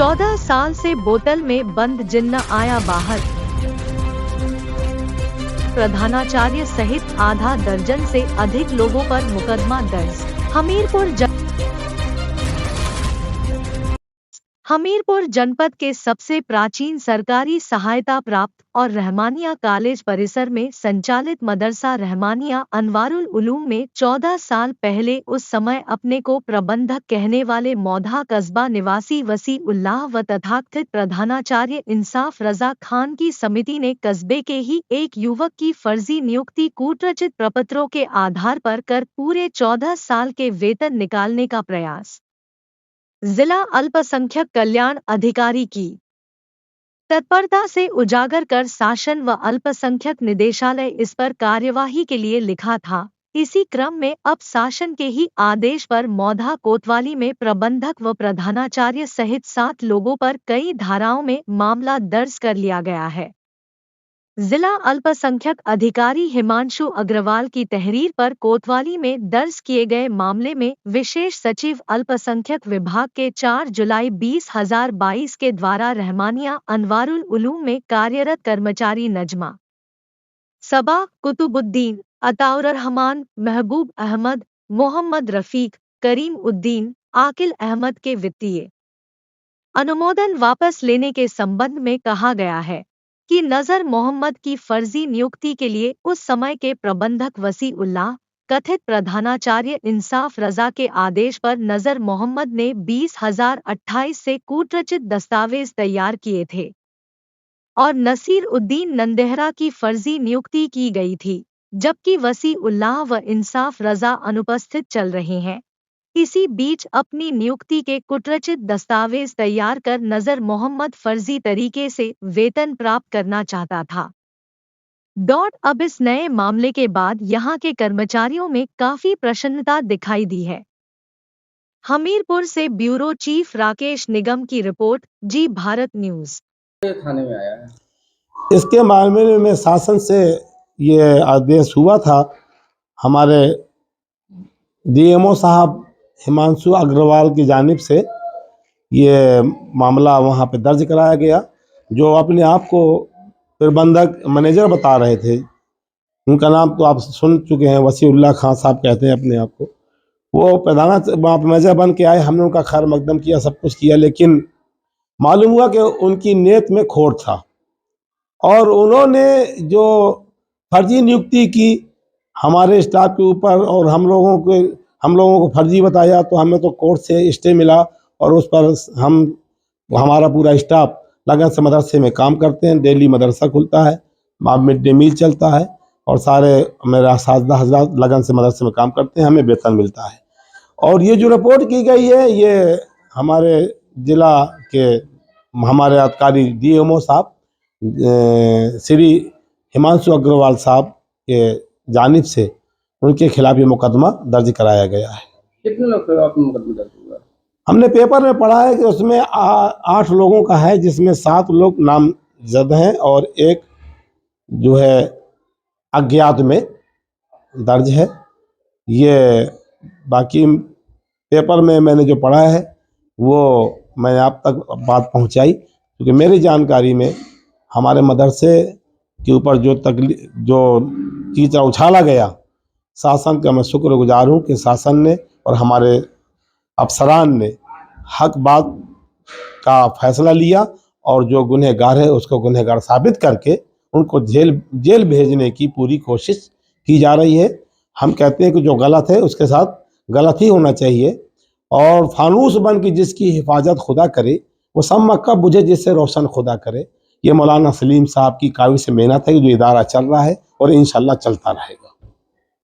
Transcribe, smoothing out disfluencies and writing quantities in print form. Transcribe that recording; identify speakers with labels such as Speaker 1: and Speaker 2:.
Speaker 1: 14 साल से बोतल में बंद जिन्न आया बाहर। प्रधानाचार्य सहित आधा दर्जन से अधिक लोगों पर मुकदमा दर्ज। हमीरपुर जनपद के सबसे प्राचीन सरकारी सहायता प्राप्त और रहमानिया कॉलेज परिसर में संचालित मदरसा रहमानिया अनवारुल उलूम में 14 साल पहले उस समय अपने को प्रबंधक कहने वाले मौधा कस्बा निवासी वसी उल्लाह व तथाकथित प्रधानाचार्य इंसाफ रजा खान की समिति ने कस्बे के ही एक युवक की फर्जी नियुक्ति कूटरचित प्रपत्रों के आधार पर कर पूरे 14 साल के वेतन निकालने का प्रयास जिला अल्पसंख्यक कल्याण अधिकारी की तत्परता से उजागर कर शासन व अल्पसंख्यक निदेशालय इस पर कार्यवाही के लिए लिखा था। इसी क्रम में अब शासन के ही आदेश पर मौधा कोतवाली में प्रबंधक व प्रधानाचार्य सहित 7 लोगों पर कई धाराओं में मामला दर्ज कर लिया गया है। जिला अल्पसंख्यक अधिकारी हिमांशु अग्रवाल की तहरीर पर कोतवाली में दर्ज किए गए मामले में विशेष सचिव अल्पसंख्यक विभाग के 4 जुलाई 2022 के द्वारा रहमानिया अनवारुल उलूम में कार्यरत कर्मचारी नजमा सबा, कुतुबुद्दीन, अताउर रहमान, महबूब अहमद, मोहम्मद रफीक, करीम उद्दीन, आकिल अहमद के वित्तीय अनुमोदन वापस लेने के संबंध में कहा गया है कि नजर मोहम्मद की फर्जी नियुक्ति के लिए उस समय के प्रबंधक वसी उल्लाह कथित प्रधानाचार्य इंसाफ रजा के आदेश पर नजर मोहम्मद ने 2028 से कूटरचित दस्तावेज तैयार किए थे और नसीर उद्दीन नंदेहरा की फर्जी नियुक्ति की गई थी, जबकि वसी उल्लाह व इंसाफ रजा अनुपस्थित चल रहे हैं। इसी बीच अपनी नियुक्ति के कुटरचित दस्तावेज तैयार कर नजर मोहम्मद फर्जी तरीके से वेतन प्राप्त करना चाहता था। अब इस नए मामले के बाद यहां के कर्मचारियों में काफी प्रसन्नता दिखाई दी है। हमीरपुर से ब्यूरो चीफ राकेश निगम की रिपोर्ट, जी भारत न्यूज।
Speaker 2: थाने में आया है।
Speaker 3: इसके मामले में शासन से ये आदेश हुआ था। हमारे डीएमओ साहब हिमांशु अग्रवाल की जानिब से ये मामला वहाँ पे दर्ज कराया गया। जो अपने आप को प्रबंधक मैनेजर बता रहे थे, उनका नाम तो आप सुन चुके हैं, वसीउल्लाह खान साहब कहते हैं अपने आप को। वो प्रधान मैनेजर बन के आए, हमने उनका खैर मकदम किया, सब कुछ किया, लेकिन मालूम हुआ कि उनकी नीयत में खोट था और उन्होंने जो फर्जी नियुक्ति की हमारे स्टाफ के ऊपर और हम लोगों को फर्जी बताया, तो हमें तो कोर्ट से स्टे मिला और उस पर हमारा पूरा स्टाफ लगन से मदरसे में काम करते हैं। डेली मदरसा खुलता है, मिड डे मील चलता है और सारे मेरा सादा हज़रात लगन से मदरसे में काम करते हैं, हमें वेतन मिलता है। और ये जो रिपोर्ट की गई है, ये हमारे जिला के हमारे अधिकारी डीएमओ साहब श्री हिमांशु अग्रवाल साहब के जानिब से उनके खिलाफ ये मुकदमा दर्ज कराया गया है।
Speaker 2: कितने लोग पे आपका मुकदमा दर्ज हुआ?
Speaker 3: हमने पेपर में पढ़ा है कि उसमें 8 लोगों का है, जिसमें 7 लोग नामजद हैं और एक जो है अज्ञात में दर्ज है। ये बाकी पेपर में मैंने जो पढ़ा है वो मैंने आप तक बात पहुंचाई, क्योंकि मेरी जानकारी में हमारे मदरसे के ऊपर जो कीचड़ उछाला गया, शासन का मैं शुक्रगुजार हूँ कि शासन ने और हमारे अफसरान ने हक बात का फैसला लिया और जो गुनहगार है उसको गुनहगार साबित करके उनको जेल भेजने की पूरी कोशिश की जा रही है। हम कहते हैं कि जो गलत है उसके साथ गलत ही होना चाहिए और फानूस बन की जिसकी हिफाजत खुदा करे, वो सब मक्का बुझे जिससे रोशन खुदा करे। ये मौलाना सलीम साहब की काबिल से मेहनत है, जो इदारा चल रहा है और इंशाल्लाह चलता रहेगा।